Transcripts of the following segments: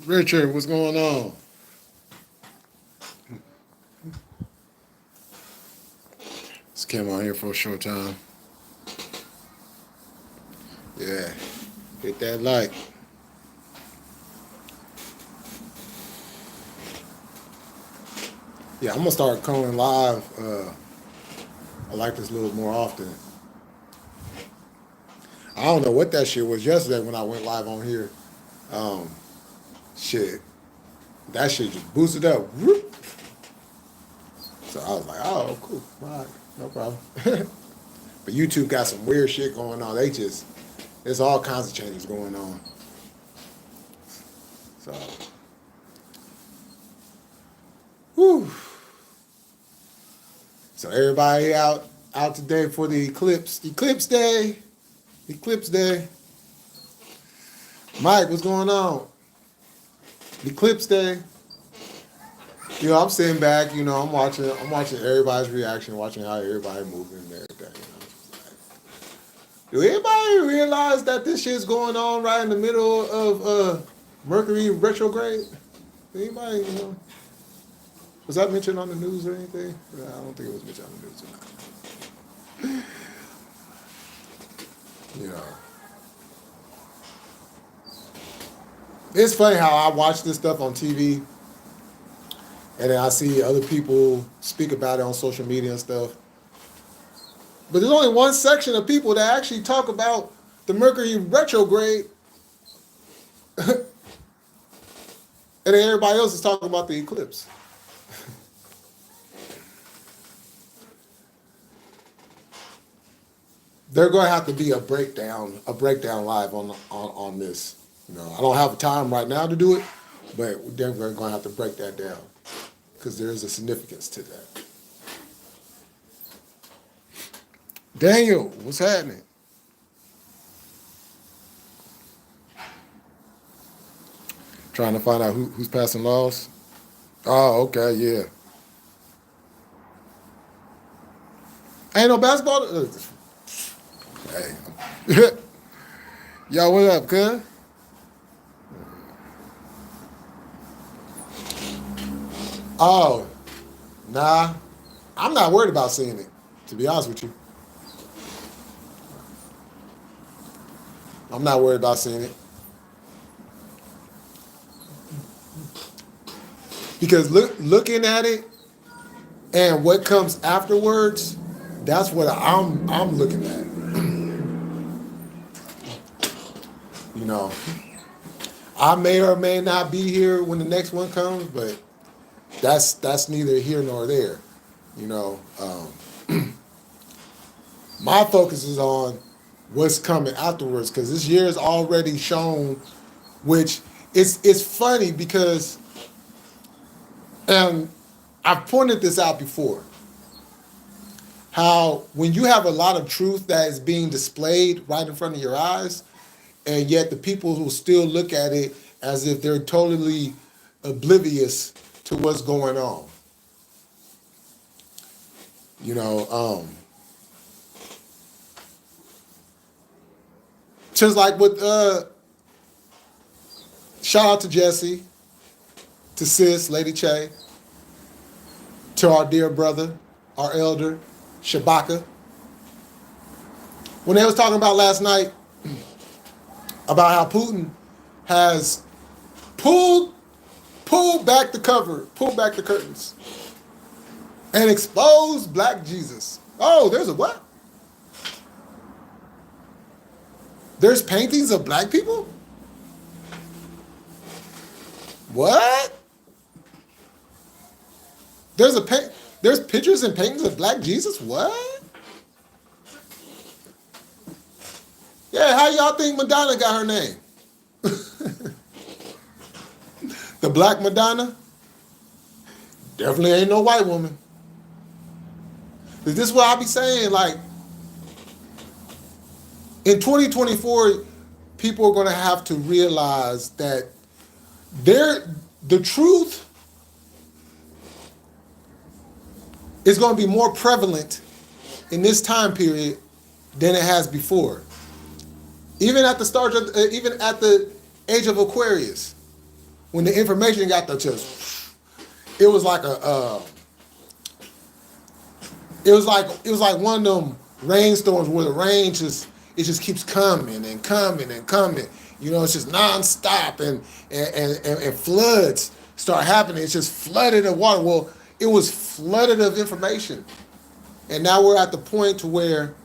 Richard, what's going on? Just came on here for a short time. Yeah, hit that like. Yeah, I'm gonna start calling live. I like this a little more often. I don't know what that shit was yesterday when I went live on here. Um, shit, that shit just boosted up. Whoop. So I was like, oh, cool, all right, no problem. But YouTube got some weird shit going on. There's all kinds of changes going on. So, whew. So everybody out today for the eclipse day. Eclipse day. Mike, what's going on? Eclipse day. You know, I'm sitting back, you know, I'm watching everybody's reaction, watching how everybody moving and everything, you know. Do anybody realize that this shit's going on right in the middle of Mercury retrograde? Anybody, you know? Was that mentioned on the news or anything? I don't think it was mentioned on the news or not. You know. It's funny how I watch this stuff on TV and then I see other people speak about it on social media and stuff. But there's only one section of people that actually talk about the Mercury retrograde and then everybody else is talking about the eclipse. There's going to have to be a breakdown live on this. You know, I don't have the time right now to do it, but we're definitely going to have to break that down because there is a significance to that. Daniel, what's happening? Trying to find out who's passing laws. Oh, okay, yeah. Ain't no basketball. Hey. Yo, what up, cuz? Oh, nah. I'm not worried about seeing it, to be honest with you. I'm not worried about seeing it. Because looking at it and what comes afterwards, that's what I'm looking at. You know, I may or may not be here when the next one comes, but that's neither here nor there. You know, my focus is on what's coming afterwards because this year is already shown, which it's funny because, and I've pointed this out before, how when you have a lot of truth that is being displayed right in front of your eyes, and yet the people who still look at it as if they're totally oblivious to what's going on. You know, just like with, shout out to Jesse, to Sis, Lady Che, to our dear brother, our elder, Shabaka. When they was talking about last night, about how Putin has pulled back the cover, pulled back the curtains, and exposed Black Jesus. Oh, there's a what? There's paintings of black people? What? There's pictures and paintings of Black Jesus? What? Yeah, how y'all think Madonna got her name? The Black Madonna? Definitely ain't no white woman. This is what I be saying, like, in 2024, people are going to have to realize that the truth is going to be more prevalent in this time period than it has before. Even at the age of Aquarius, when the information got to just, it was like it was like one of them rainstorms where the rain just keeps coming and coming and coming. You know, it's just nonstop, and floods start happening. It's just flooded of water. Well, it was flooded of information, and now we're at the point to where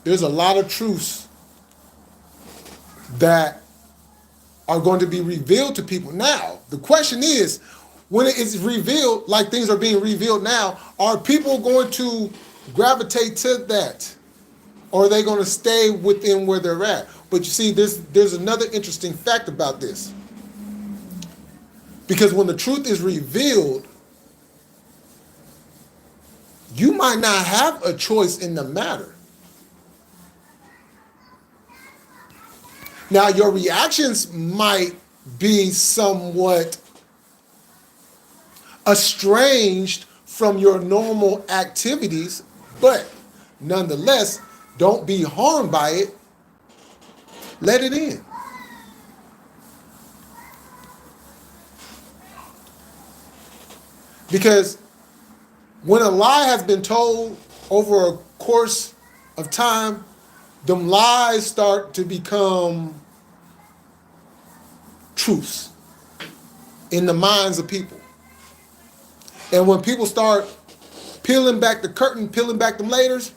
there's a lot of truths that are going to be revealed to people. Now, the question is, when it is revealed, like things are being revealed now, are people going to gravitate to that? Or are they going to stay within where they're at? But you see, there's another interesting fact about this. Because when the truth is revealed, you might not have a choice in the matter. Now, your reactions might be somewhat estranged from your normal activities, but nonetheless, don't be harmed by it. Let it in. Because when a lie has been told over a course of time, them lies start to become truths in the minds of people. And when people start peeling back the curtain, peeling back them layers,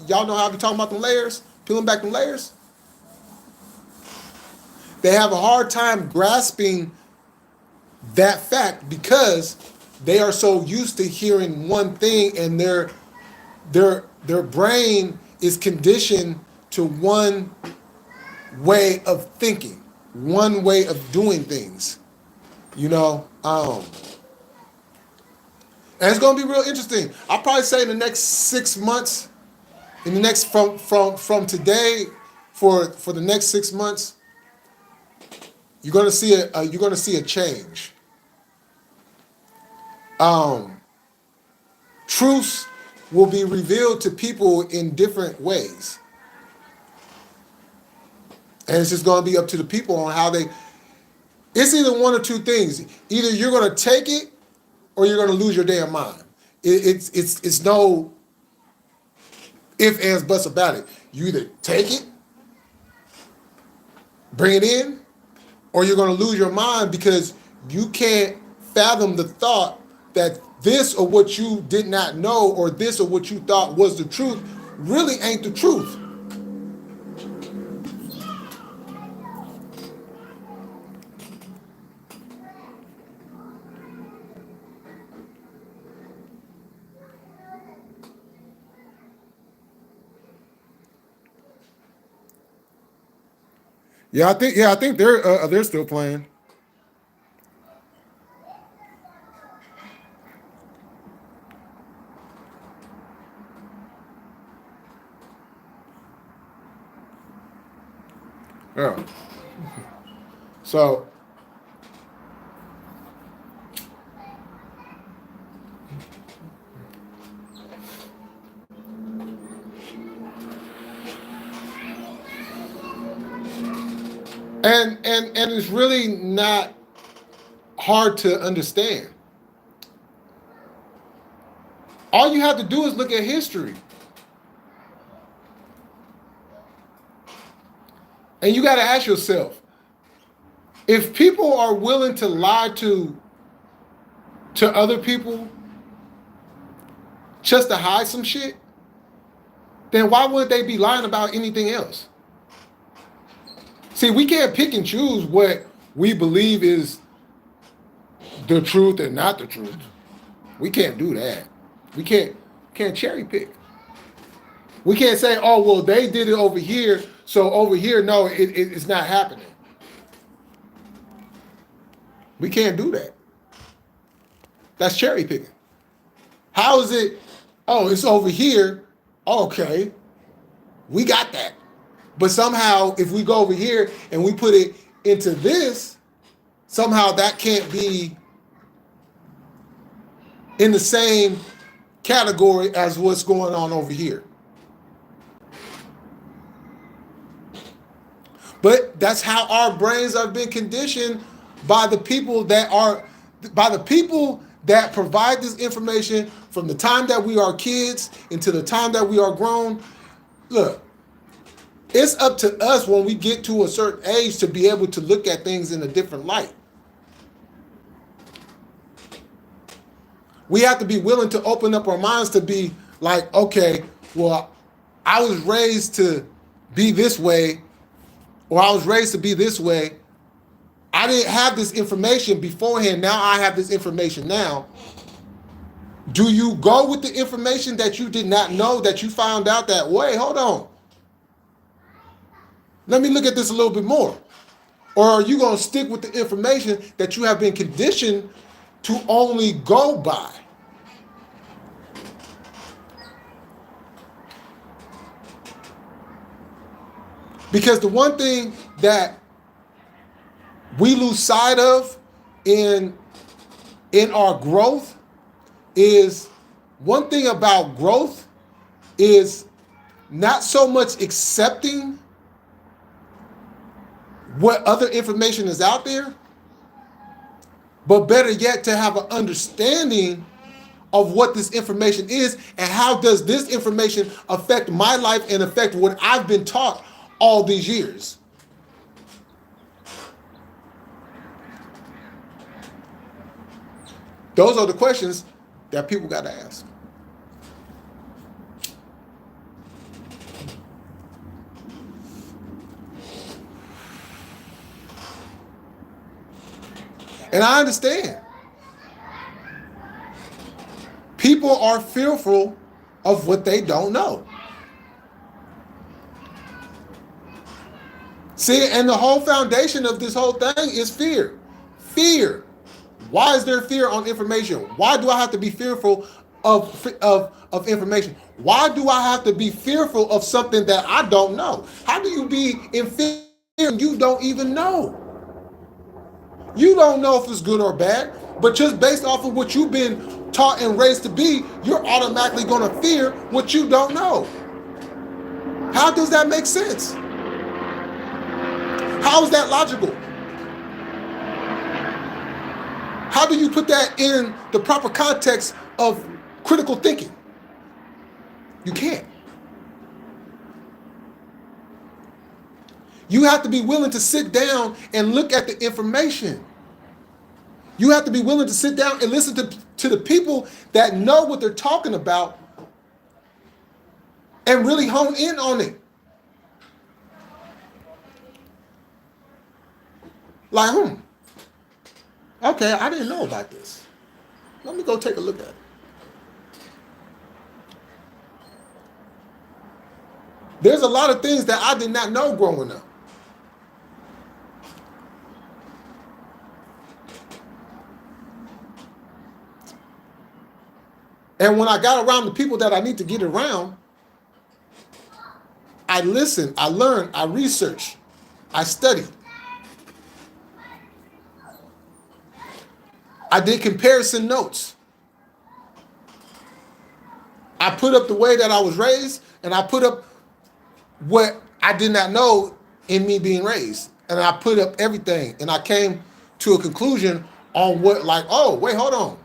y'all know how I be talking about them layers, peeling back them layers. They have a hard time grasping that fact because they are so used to hearing one thing, and their brain is conditioned to one way of thinking, one way of doing things. You know, and it's gonna be real interesting. I'll probably say in the next 6 months, in the next from today for the next 6 months, you're gonna see a change. Truths will be revealed to people in different ways, and it's just gonna be up to the people on how they. It's either one or two things. Either you're gonna take it, or you're gonna lose your damn mind. It's no ifs, ands, buts about it. You either take it, bring it in, or you're gonna lose your mind because you can't fathom the thought that this or what you did not know, or this or what you thought was the truth, really ain't the truth. I think they're still playing. Yeah. So and it's really not hard to understand. All you have to do is look at history. And you got to ask yourself, if people are willing to lie to other people just to hide some shit, then why would they be lying about anything else? See, we can't pick and choose what we believe is the truth and not the truth. We can't do that. We can't cherry pick. We can't say, oh, well, they did it over here, so over here, no, it's not happening. We can't do that. That's cherry picking. How is it, oh, it's over here, okay, we got that. But somehow, if we go over here and we put it into this, somehow that can't be in the same category as what's going on over here. But that's how our brains have been conditioned by the people that provide this information from the time that we are kids until the time that we are grown. Look, it's up to us when we get to a certain age to be able to look at things in a different light. We have to be willing to open up our minds to be like, okay, well, I was raised to be this way, or I was raised to be this way. I didn't have this information beforehand. Now I have this information now. Do you go with the information that you did not know, that you found out that, wait, hold on. Let me look at this a little bit more. Or are you going to stick with the information that you have been conditioned to only go by? Because the one thing that we lose sight of in our growth is, one thing about growth is not so much accepting what other information is out there, but better yet to have an understanding of what this information is and how does this information affect my life and affect what I've been taught all these years. Those are the questions that people got to ask. And I understand. People are fearful of what they don't know. See, and the whole foundation of this whole thing is fear. Fear. Why is there fear on information? Why do I have to be fearful of information? Why do I have to be fearful of something that I don't know? How do you be in fear and you don't even know? You don't know if it's good or bad, but just based off of what you've been taught and raised to be, you're automatically going to fear what you don't know. How does that make sense? How is that logical? How do you put that in the proper context of critical thinking? You can't. You have to be willing to sit down and look at the information. You have to be willing to sit down and listen to the people that know what they're talking about and really hone in on it. Like, okay, I didn't know about this. Let me go take a look at it. There's a lot of things that I did not know growing up. And when I got around the people that I need to get around, I listened, I learned, I researched, I studied. I did comparison notes. I put up the way that I was raised, and I put up what I did not know in me being raised. And I put up everything, and I came to a conclusion on what, like, oh, wait, hold on.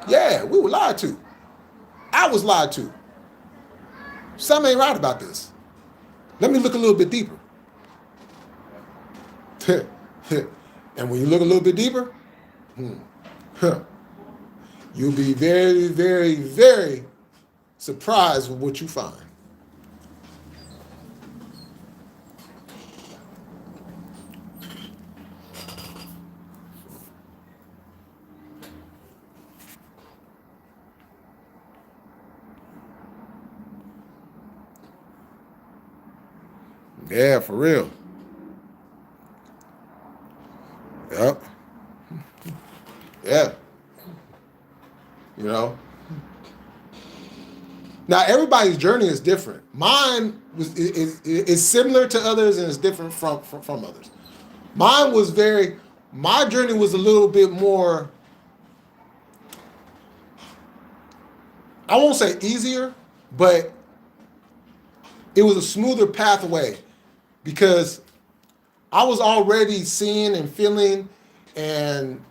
Yeah, we were lied to. I was lied to. Something ain't right about this. Let me look a little bit deeper. And when you look a little bit deeper, you'll be very, very, very surprised with what you find. Yeah, for real. Yep. Yeah. You know. Now everybody's journey is different. Mine is similar to others and is different from others. My journey was a little bit more, I won't say easier, but it was a smoother pathway because I was already seeing and feeling and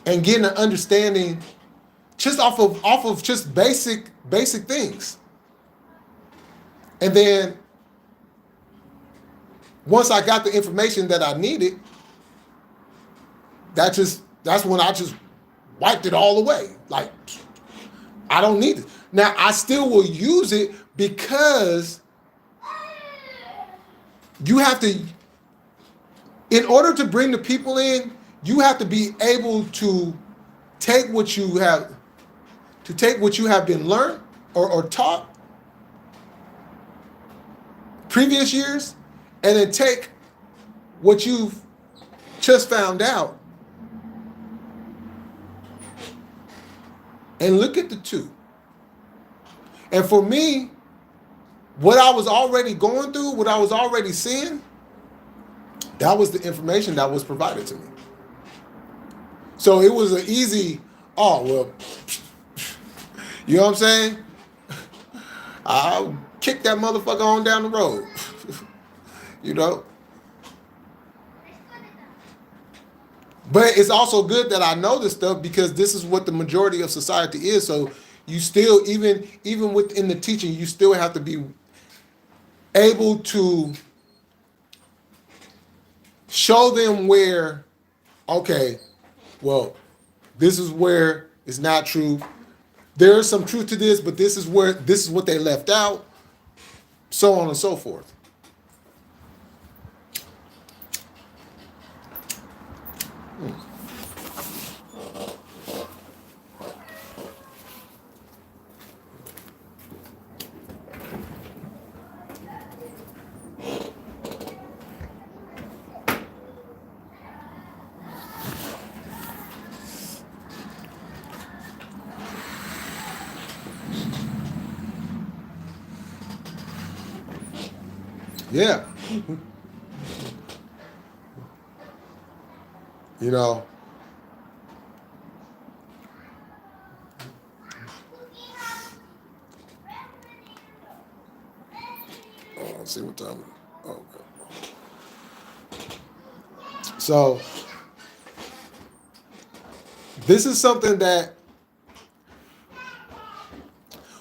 getting an understanding just off of just basic things. And then once I got the information that I needed, that's when I just wiped it all away. Like, I don't need it. Now, I still will use it because you have to, in order to bring the people in, you have to be able to take what you have been learned or taught previous years, and then take what you've just found out and look at the two. And for me, what I was already going through, what I was already seeing, that was the information that was provided to me. So it was an easy, oh, well, you know what I'm saying? I'll kick that motherfucker on down the road. You know? But it's also good that I know this stuff because this is what the majority of society is. So you still, even within the teaching, you still have to be able to show them where, okay, well, this is where it's not true. There is some truth to this, but this is what they left out, so on and so forth. Yeah. You know. Oh, let's see what time. Oh, okay. So this is something that,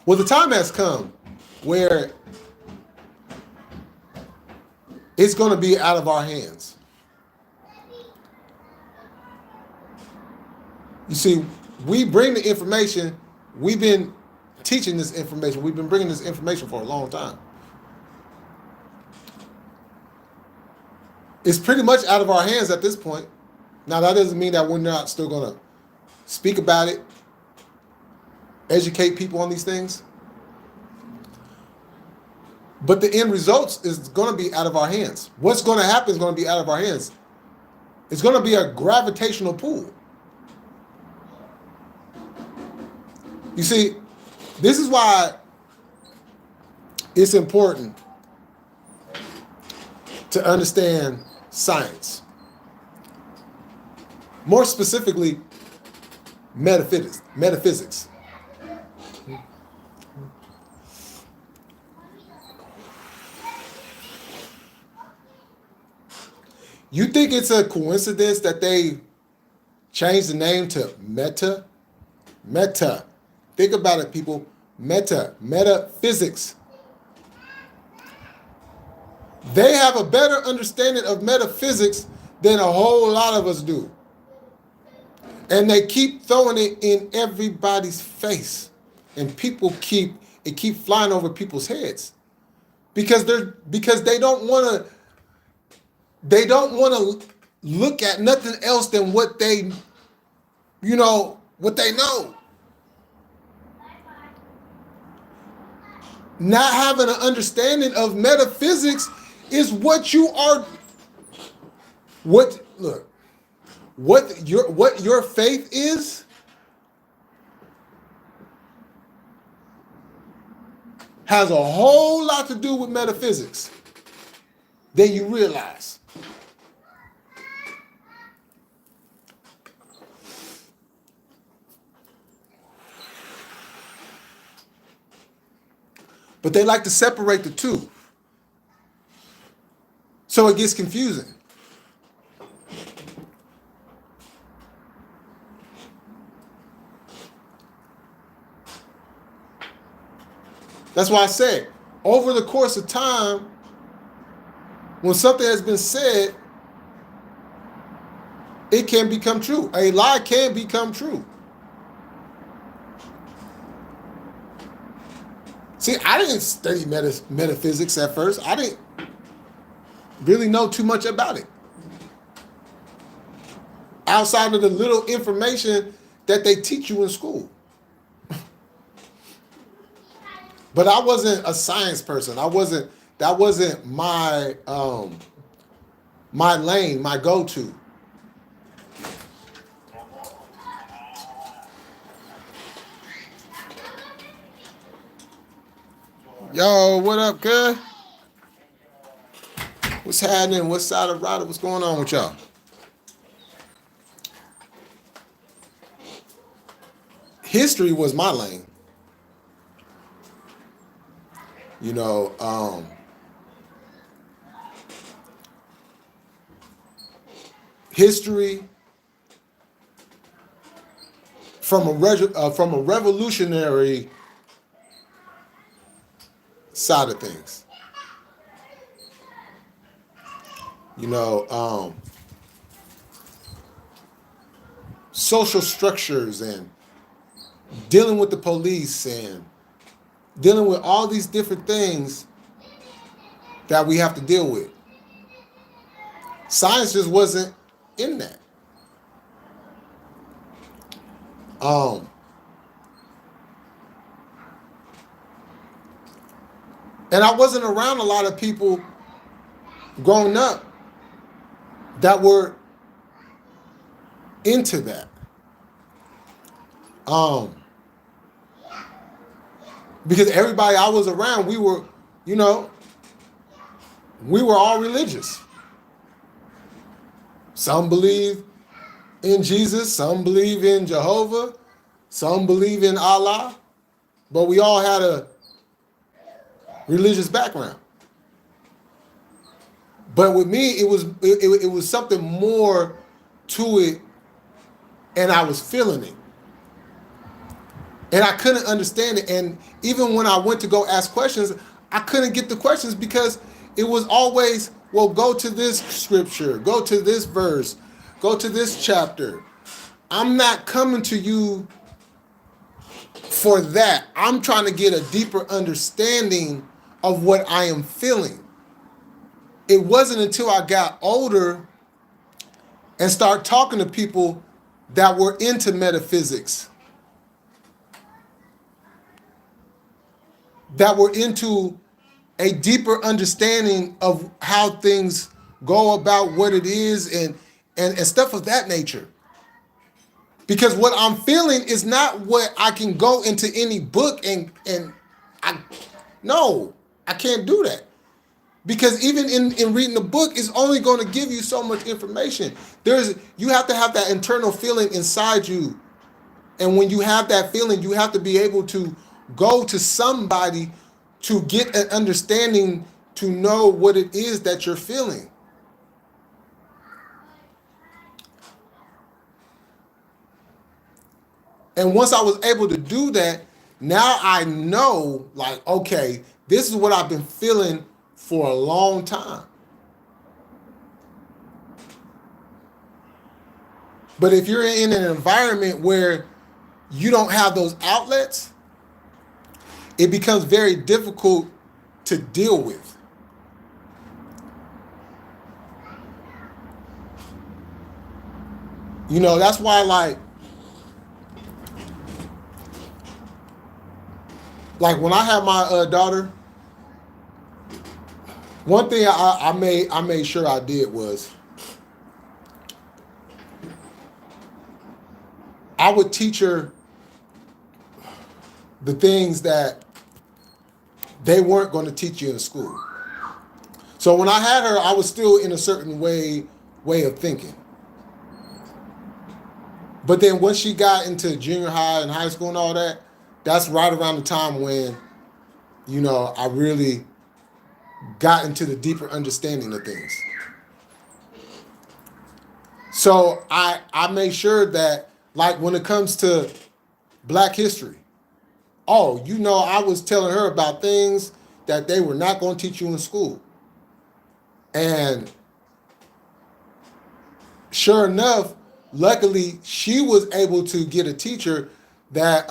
well, the time has come where it's going to be out of our hands. You see, we bring the information. We've been teaching this information. We've been bringing this information for a long time. It's pretty much out of our hands at this point. Now, that doesn't mean that we're not still going to speak about it, educate people on these things. But the end results is going to be out of our hands. What's going to happen is going to be out of our hands. It's going to be a gravitational pull. You see, this is why it's important to understand science. More specifically, metaphysics. You think it's a coincidence that they changed the name to Meta? Meta. Think about it, people. Metaphysics. They have a better understanding of metaphysics than a whole lot of us do. And they keep throwing it in everybody's face. And people keep flying over people's heads. Because they don't want to look at nothing else than what they know. Not having an understanding of metaphysics is what your faith is has a whole lot to do with metaphysics than you realize. But they like to separate the two. So it gets confusing. That's why I said, over the course of time, when something has been said, it can become true. A lie can become true. See, I didn't study metaphysics at first. I didn't really know too much about it. Outside of the little information that they teach you in school. But I wasn't a science person. That wasn't my my lane, my go-to. Yo, what up, good? What's happening? What side of Ryder? What's going on with y'all? History was my lane. You know, history from a revolutionary side of things. You know, social structures and dealing with the police and dealing with all these different things that we have to deal with. Science just wasn't in that. And I wasn't around a lot of people growing up that were into that. Because everybody I was around, we were all religious. Some believe in Jesus, some believe in Jehovah, some believe in Allah, but we all had a religious background. But with me, it was something more to it, and I was feeling it. And I couldn't understand it. And even when I went to go ask questions, I couldn't get the questions because it was always, well, go to this scripture, go to this verse, go to this chapter. I'm not coming to you for that. I'm trying to get a deeper understanding of what I am feeling. It wasn't until I got older and started talking to people that were into metaphysics, that were into a deeper understanding of how things go about what it is and stuff of that nature. Because what I'm feeling is not what I can go into any book and I can't do that. Because even in reading the book, it's only going to give you so much information. You have to have that internal feeling inside you. And when you have that feeling, you have to be able to go to somebody to get an understanding, to know what it is that you're feeling. And once I was able to do that, now I know, like, okay, this is what I've been feeling for a long time. But if you're in an environment where you don't have those outlets, it becomes very difficult to deal with. You know, that's why, like when I had my daughter, one thing I made sure I did was I would teach her the things that they weren't going to teach you in school. So when I had her, I was still in a certain way of thinking. But then once she got into junior high and high school and all that, that's right around the time when, you know, I really got into the deeper understanding of things. So I made sure that, like, when it comes to Black history, oh, I was telling her about things that they were not going to teach you in school. And sure enough, luckily, she was able to get a teacher that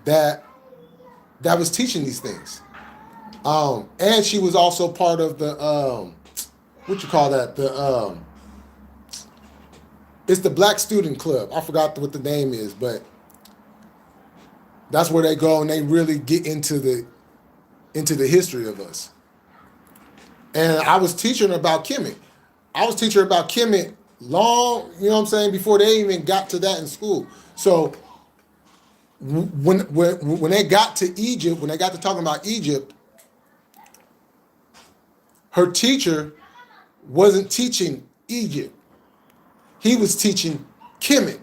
that was teaching these things. And she was also part of the what you call that? It's the Black Student Club. I forgot what the name is, but that's where they go and they really get into the history of us. And I was teaching her about Kemet. I was teaching her about Kemet long, before they even got to that in school. So when they got to Egypt, when they got to talking about Egypt, her teacher wasn't teaching Egypt. He was teaching Kemet.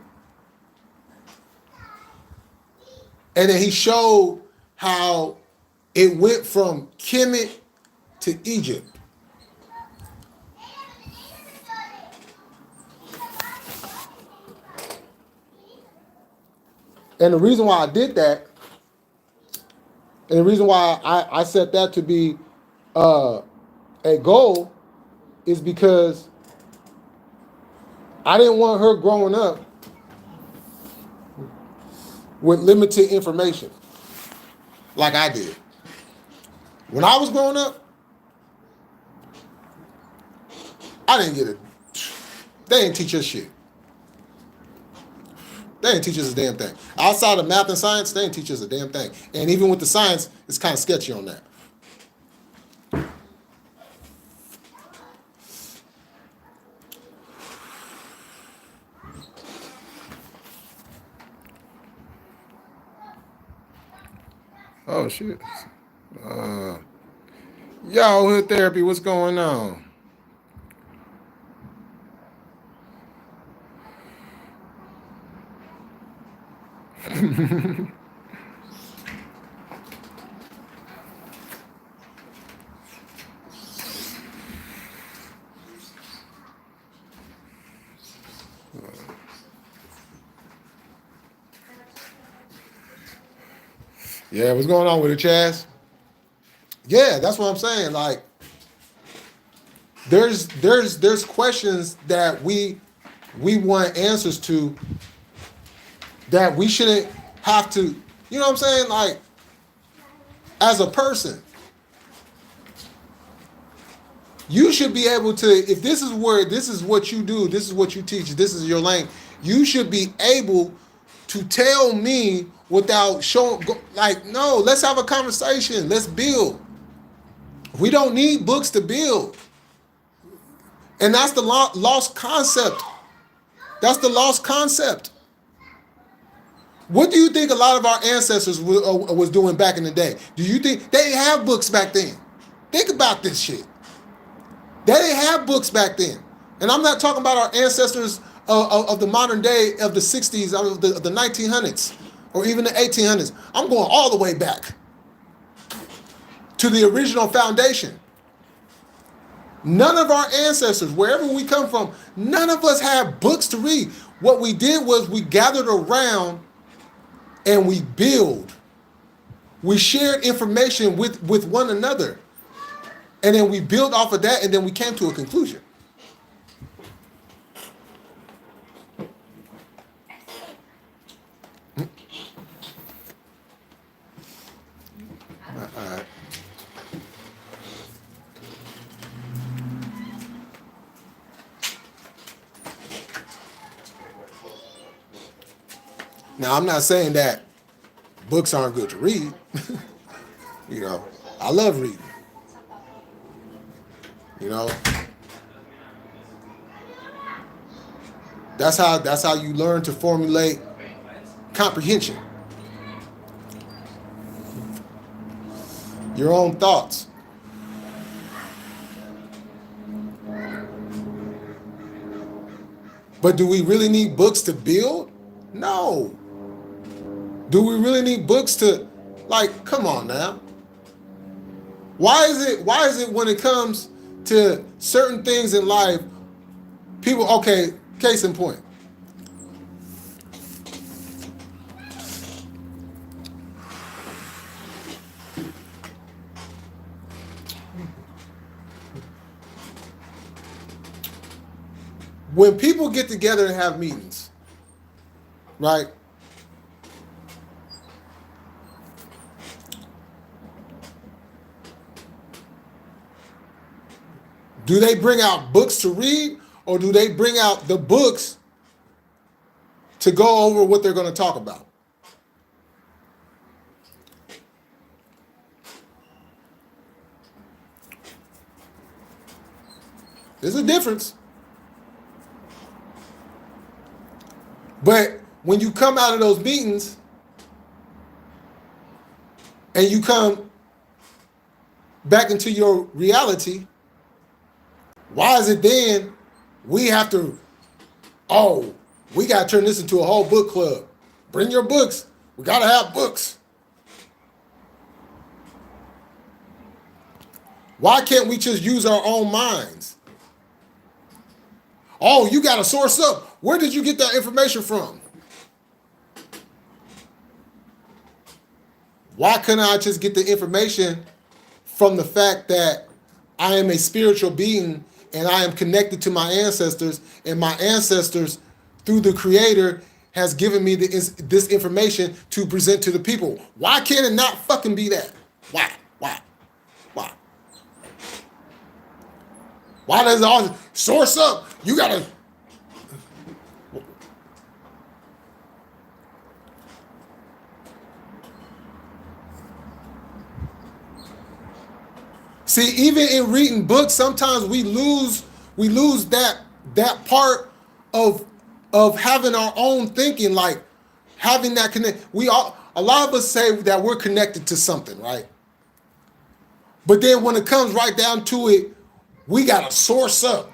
And then he showed how it went from Kemet to Egypt. And the reason why I did that, and the reason why I set that to be a goal, is because I didn't want her growing up with limited information like I did. When I was growing up, I didn't get it. They didn't teach us shit. They didn't teach us a damn thing. Outside of math and science, they didn't teach us a damn thing. And even with the science, it's kind of sketchy on that. Oh, shit. Y'all, Hood Therapy, what's going on? Yeah, what's going on with it, Chaz? Yeah, that's what I'm saying. Like, there's questions that we want answers to that we shouldn't have to, you know what I'm saying? Like, as a person, you should be able to, if this is what you do, this is what you teach, this is your lane, you should be able to tell me without showing, like, no, let's have a conversation. Let's build. We don't need books to build. And that's the lost concept. That's the lost concept. What do you think a lot of our ancestors was doing back in the day? Do you think they didn't have books back then? Think about this shit. They didn't have books back then. And I'm not talking about our ancestors of the modern day, of the 60s, of the 1900s, or even the 1800s. I'm going all the way back to the original foundation. None of our ancestors, wherever we come from, none of us had books to read. What we did was we gathered around and we build. We shared information with one another. And then we built off of that, and then we came to a conclusion. All right. Now, I'm not saying that books aren't good to read. You know, I love reading. You know, that's how you learn to formulate comprehension. Your own thoughts. But do we really need books to build? No. Do we really need books to, like, come on now. Why is it when it comes to certain things in life, people, okay, case in point. when people get together and have meetings, right? Do they bring out books to read, or do they bring out the books to go over what they're going to talk about? There's a difference. But when you come out of those meetings and you come back into your reality, why is it then we have to, oh, we got to turn this into a whole book club? Bring your books. We got to have books. Why can't we just use our own minds? Oh, you got to source up. Where did you get that information from? Why couldn't I just get the information from the fact that I am a spiritual being and I am connected to my ancestors, and my ancestors, through the Creator, has given me this information to present to the people? Why can't it not fucking be that? Why? Why does it all source up? You gotta. See, even in reading books, sometimes we lose that part of having our own thinking, like having that connect. A lot of us say that we're connected to something, right? But then when it comes right down to it, we gotta source up.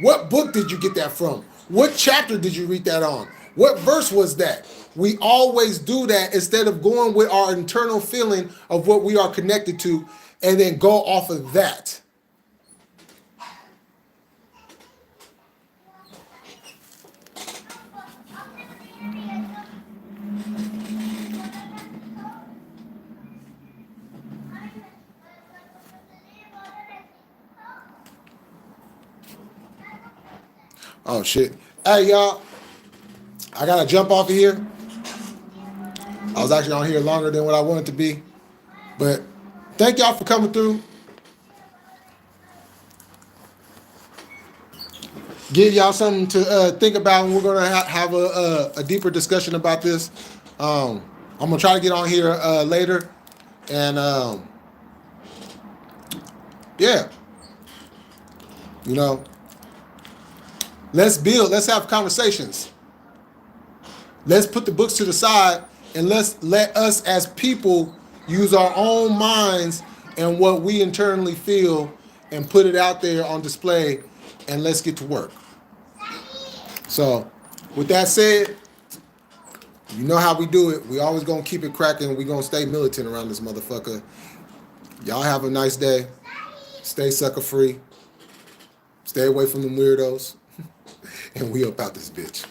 What book did you get that from? What chapter did you read that on? What verse was that? We always do that instead of going with our internal feeling of what we are connected to and then go off of that. Oh shit. Hey y'all, I gotta jump off of here. I was actually on here longer than what I wanted to be. But thank y'all for coming through. Give y'all something to think about, and we're gonna have a deeper discussion about this. I'm gonna try to get on here later, and yeah, you know, let's build. Let's have conversations. Let's put the books to the side, and let's let us as people use our own minds and what we internally feel and put it out there on display, and let's get to work. So, with that said, you know how we do it. We always gonna keep it cracking. We gonna stay militant around this motherfucker. Y'all have a nice day. Stay sucker free. Stay away from them weirdos. And we up out this bitch.